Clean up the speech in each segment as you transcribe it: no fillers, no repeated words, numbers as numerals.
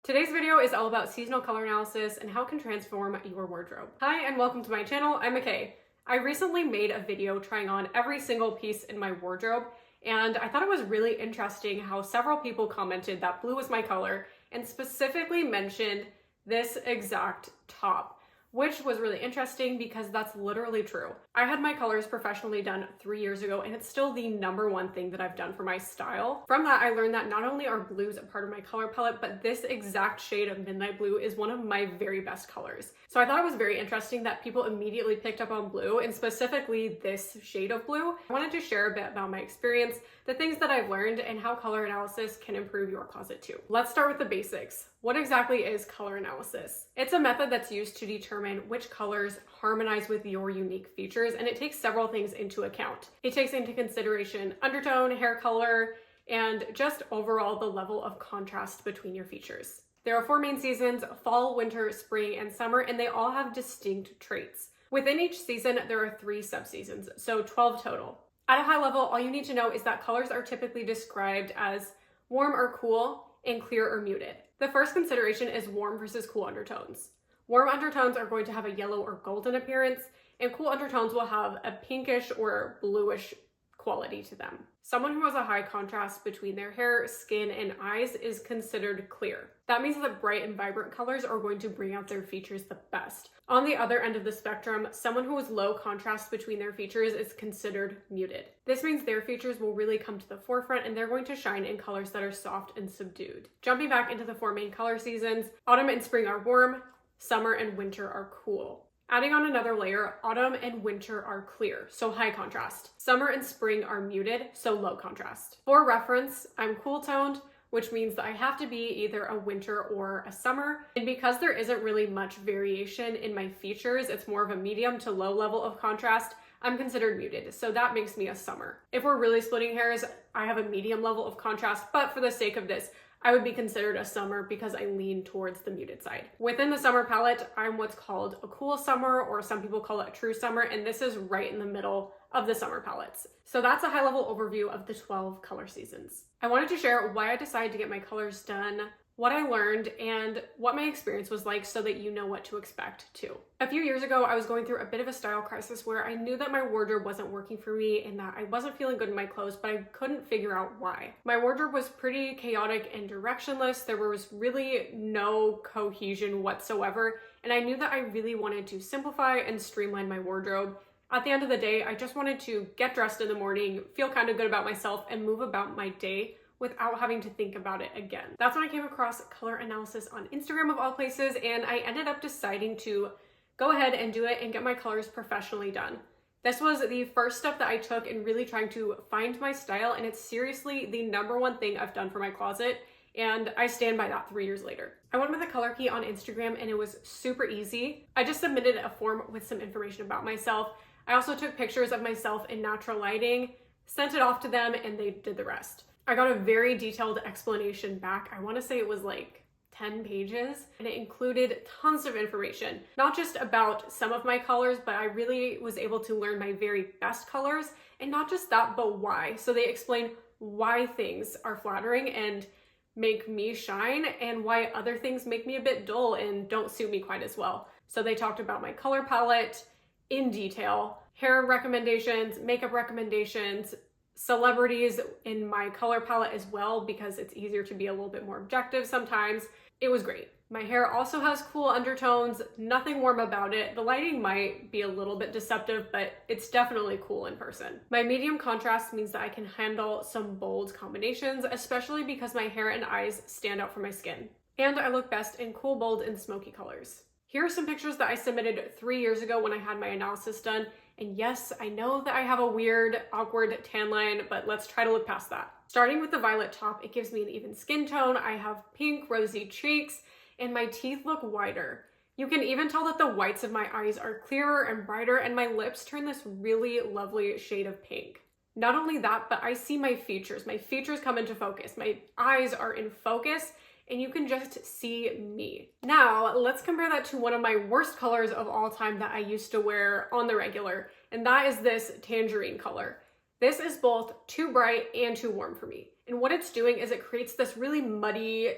Today's video is all about seasonal color analysis and how it can transform your wardrobe. Hi and welcome to my channel, I'm McKay. I recently made a video trying on every single piece in my wardrobe, and I thought it was really interesting how several people commented that blue was my color and specifically mentioned this exact top, which was really interesting because that's literally true. I had my colors professionally done 3 years ago, and it's still the #1 thing that I've done for my style. From that, I learned that not only are blues a part of my color palette, but this exact shade of midnight blue is one of my very best colors. So I thought it was very interesting that people immediately picked up on blue, and specifically this shade of blue. I wanted to share a bit about my experience, the things that I've learned, and how color analysis can improve your closet too. Let's start with the basics. What exactly is color analysis? It's a method that's used to determine which colors harmonize with your unique features, and it takes several things into account. It takes into consideration undertone, hair color, and just overall the level of contrast between your features. There are 4 main seasons: fall, winter, spring, and summer, and they all have distinct traits. Within each season, there are 3 subseasons, so 12 total. At a high level, all you need to know is that colors are typically described as warm or cool and clear or muted. The first consideration is warm versus cool undertones. Warm undertones are going to have a yellow or golden appearance, and cool undertones will have a pinkish or bluish quality to them. Someone who has a high contrast between their hair, skin, and eyes is considered clear. That means that bright and vibrant colors are going to bring out their features the best. On the other end of the spectrum, someone who has low contrast between their features is considered muted. This means their features will really come to the forefront, and they're going to shine in colors that are soft and subdued. Jumping back into the 4 main color seasons, autumn and spring are warm, summer and winter are cool. Adding on another layer, autumn and winter are clear, so high contrast. Summer and spring are muted, so low contrast. For reference, I'm cool toned, which means that I have to be either a winter or a summer. And because there isn't really much variation in my features, it's more of a medium to low level of contrast, I'm considered muted, so that makes me a summer. If we're really splitting hairs, I have a medium level of contrast, but for the sake of this, I would be considered a summer because I lean towards the muted side. Within the summer palette, I'm what's called a cool summer, or some people call it a true summer, and this is right in the middle of the summer palettes. So that's a high-level overview of the 12 color seasons. I wanted to share why I decided to get my colors done, what I learned, and what my experience was like so that you know what to expect too. A few years ago, I was going through a bit of a style crisis where I knew that my wardrobe wasn't working for me and that I wasn't feeling good in my clothes, but I couldn't figure out why. My wardrobe was pretty chaotic and directionless. There was really no cohesion whatsoever, and I knew that I really wanted to simplify and streamline my wardrobe. At the end of the day, I just wanted to get dressed in the morning, feel kind of good about myself, and move about my day without having to think about it again. That's when I came across color analysis on Instagram of all places, and I ended up deciding to go ahead and do it and get my colors professionally done. This was the first step that I took in really trying to find my style, and it's seriously the #1 thing I've done for my closet, and I stand by that 3 years later. I went with a color key on Instagram, and it was super easy. I just submitted a form with some information about myself. I also took pictures of myself in natural lighting, sent it off to them, and they did the rest. I got a very detailed explanation back. I want to say it was like 10 pages, and it included tons of information, not just about some of my colors, but I really was able to learn my very best colors, and not just that, but why. So they explain why things are flattering and make me shine, and why other things make me a bit dull and don't suit me quite as well. So they talked about my color palette in detail, hair recommendations, makeup recommendations, celebrities in my color palette as well, because it's easier to be a little bit more objective sometimes. It was great. My hair also has cool undertones, nothing warm about it. The lighting might be a little bit deceptive, but it's definitely cool in person. My medium contrast means that I can handle some bold combinations, especially because my hair and eyes stand out from my skin. And I look best in cool, bold, and smoky colors. Here are some pictures that I submitted 3 years ago when I had my analysis done. And yes, I know that I have a weird, awkward tan line, but let's try to look past that. Starting with the violet top, it gives me an even skin tone. I have pink, rosy cheeks, and my teeth look wider. You can even tell that the whites of my eyes are clearer and brighter, and my lips turn this really lovely shade of pink. Not only that, but I see my features. My features come into focus. My eyes are in focus, and you can just see me. Now, let's compare that to one of my worst colors of all time that I used to wear on the regular, and that is this tangerine color. This is both too bright and too warm for me. And what it's doing is it creates this really muddy,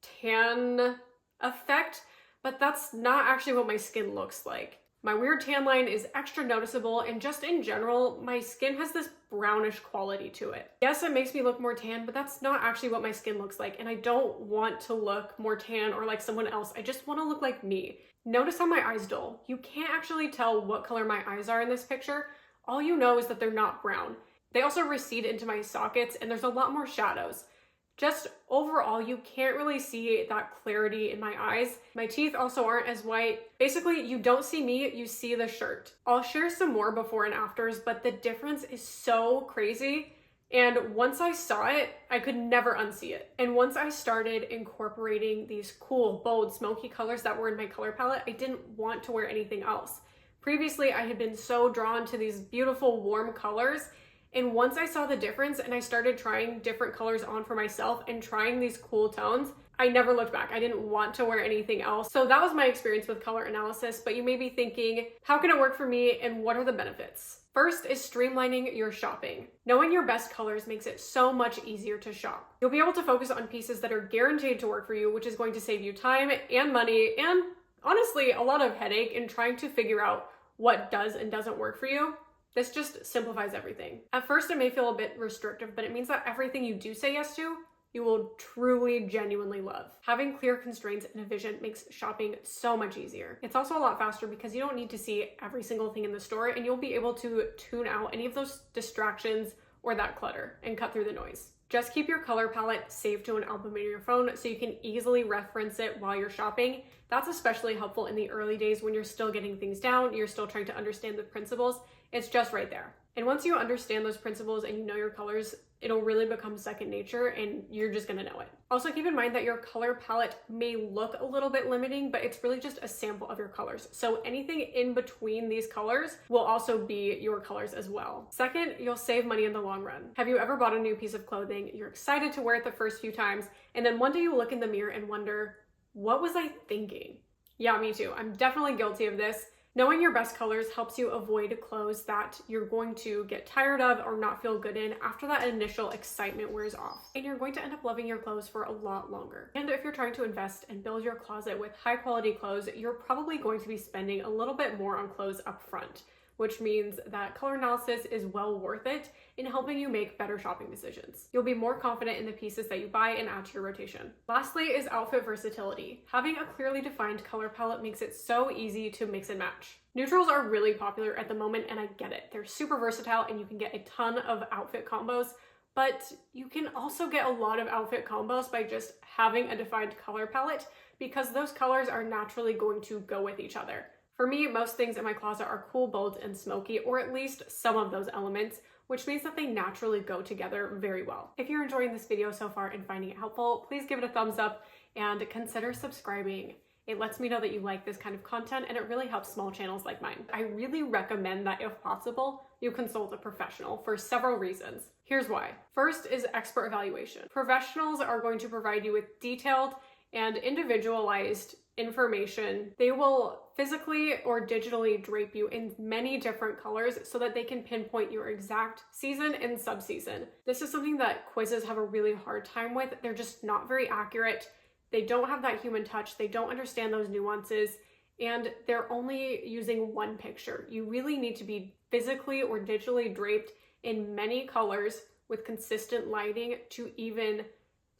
tan effect, but that's not actually what my skin looks like. My weird tan line is extra noticeable, and just in general, my skin has this brownish quality to it. Yes, it makes me look more tan, but that's not actually what my skin looks like, and I don't want to look more tan or like someone else. I just want to look like me. Notice how my eyes dull. You can't actually tell what color my eyes are in this picture. All you know is that they're not brown. They also recede into my sockets, and there's a lot more shadows. Just overall, you can't really see that clarity in my eyes. My teeth also aren't as white. Basically, you don't see me, you see the shirt. I'll share some more before and afters, but the difference is so crazy. And once I saw it, I could never unsee it. And once I started incorporating these cool, bold, smoky colors that were in my color palette, I didn't want to wear anything else. Previously, I had been so drawn to these beautiful, warm colors. And once I saw the difference and I started trying different colors on for myself and trying these cool tones, I never looked back. I didn't want to wear anything else. So that was my experience with color analysis, but you may be thinking, how can it work for me and what are the benefits? First is streamlining your shopping. Knowing your best colors makes it so much easier to shop. You'll be able to focus on pieces that are guaranteed to work for you, which is going to save you time and money and honestly a lot of headache in trying to figure out what does and doesn't work for you. This just simplifies everything. At first, it may feel a bit restrictive, but it means that everything you do say yes to, you will truly, genuinely love. Having clear constraints and a vision makes shopping so much easier. It's also a lot faster because you don't need to see every single thing in the store, and you'll be able to tune out any of those distractions or that clutter and cut through the noise. Just keep your color palette saved to an album in your phone so you can easily reference it while you're shopping. That's especially helpful in the early days when you're still getting things down, you're still trying to understand the principles. It's just right there. And once you understand those principles and you know your colors, it'll really become second nature and you're just gonna know it. Also keep in mind that your color palette may look a little bit limiting, but it's really just a sample of your colors. So anything in between these colors will also be your colors as well. Second, you'll save money in the long run. Have you ever bought a new piece of clothing, you're excited to wear it the first few times, and then one day you look in the mirror and wonder, what was I thinking? Yeah, me too. I'm definitely guilty of this. Knowing your best colors helps you avoid clothes that you're going to get tired of or not feel good in after that initial excitement wears off. And you're going to end up loving your clothes for a lot longer. And if you're trying to invest and build your closet with high quality clothes, you're probably going to be spending a little bit more on clothes up front, which means that color analysis is well worth it in helping you make better shopping decisions. You'll be more confident in the pieces that you buy and add to your rotation. Lastly is outfit versatility. Having a clearly defined color palette makes it so easy to mix and match. Neutrals are really popular at the moment, and I get it. They're super versatile and you can get a ton of outfit combos, but you can also get a lot of outfit combos by just having a defined color palette because those colors are naturally going to go with each other. For me, most things in my closet are cool, bold, and smoky, or at least some of those elements, which means that they naturally go together very well. If you're enjoying this video so far and finding it helpful, please give it a thumbs up and consider subscribing. It lets me know that you like this kind of content and it really helps small channels like mine. I really recommend that if possible, you consult a professional for several reasons. Here's why. First is expert evaluation. Professionals are going to provide you with detailed and individualized information. They will physically or digitally drape you in many different colors so that they can pinpoint your exact season and subseason. This is something that quizzes have a really hard time with. They're just not very accurate. They don't have that human touch. They don't understand those nuances, and they're only using one picture. You really need to be physically or digitally draped in many colors with consistent lighting to even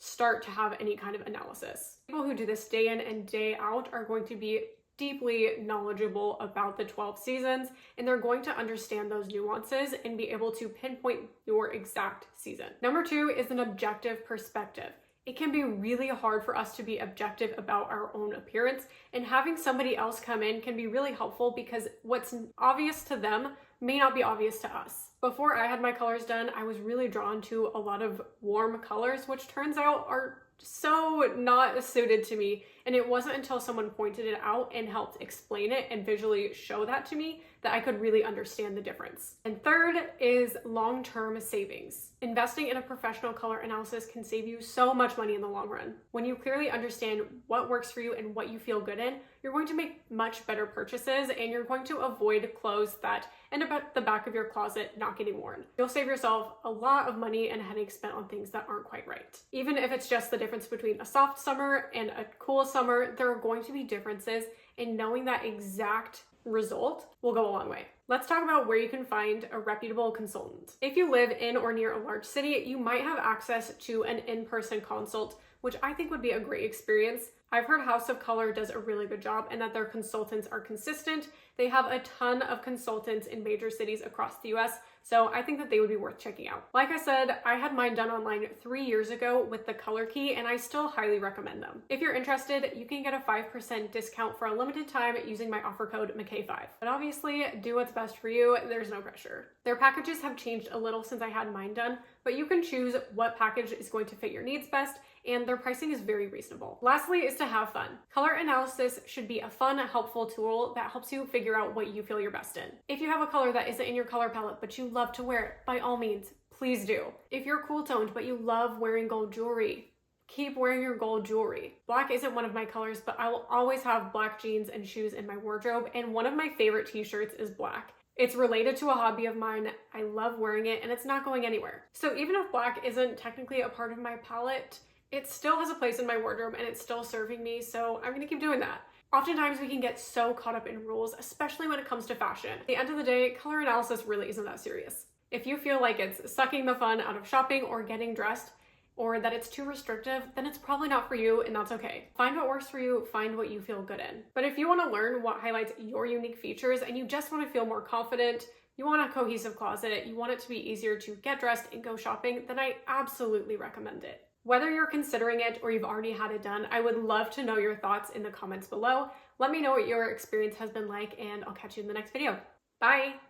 start to have any kind of analysis. People who do this day in and day out are going to be deeply knowledgeable about the 12 seasons, and they're going to understand those nuances and be able to pinpoint your exact season. Number two is an objective perspective. It can be really hard for us to be objective about our own appearance, and having somebody else come in can be really helpful because what's obvious to them may not be obvious to us. Before I had my colors done, I was really drawn to a lot of warm colors, which turns out are so not suited to me. And it wasn't until someone pointed it out and helped explain it and visually show that to me that I could really understand the difference. And third is long-term savings. Investing in a professional color analysis can save you so much money in the long run. When you clearly understand what works for you and what you feel good in, you're going to make much better purchases and you're going to avoid clothes that end up at the back of your closet not getting worn. You'll save yourself a lot of money and headaches spent on things that aren't quite right. Even if it's just the difference between a soft summer and a cool summer, there are going to be differences, and knowing that exact result will go a long way. Let's talk about where you can find a reputable consultant. If you live in or near a large city, you might have access to an in-person consult, which I think would be a great experience. I've heard House of Color does a really good job and that their consultants are consistent. They have a ton of consultants in major cities across the US, so I think that they would be worth checking out. Like I said, I had mine done online 3 years ago with the Color Key, and I still highly recommend them. If you're interested, you can get a 5% discount for a limited time using my offer code McKay5. But obviously, do what's best for you. There's no pressure. Their packages have changed a little since I had mine done, but you can choose what package is going to fit your needs best, and their pricing is very reasonable. Lastly is to have fun. Color analysis should be a fun, helpful tool that helps you figure out what you feel you're best in. If you have a color that isn't in your color palette, but you love to wear it, by all means, please do. If you're cool toned, but you love wearing gold jewelry, keep wearing your gold jewelry. Black isn't one of my colors, but I will always have black jeans and shoes in my wardrobe, and one of my favorite t-shirts is black. It's related to a hobby of mine. I love wearing it, and it's not going anywhere. So even if black isn't technically a part of my palette, it still has a place in my wardrobe and it's still serving me, so I'm gonna keep doing that. Oftentimes we can get so caught up in rules, especially when it comes to fashion. At the end of the day, color analysis really isn't that serious. If you feel like it's sucking the fun out of shopping or getting dressed, or that it's too restrictive, then it's probably not for you, and that's okay. Find what works for you, find what you feel good in. But if you wanna learn what highlights your unique features and you just wanna feel more confident, you want a cohesive closet, you want it to be easier to get dressed and go shopping, then I absolutely recommend it. Whether you're considering it or you've already had it done, I would love to know your thoughts in the comments below. Let me know what your experience has been like, and I'll catch you in the next video. Bye!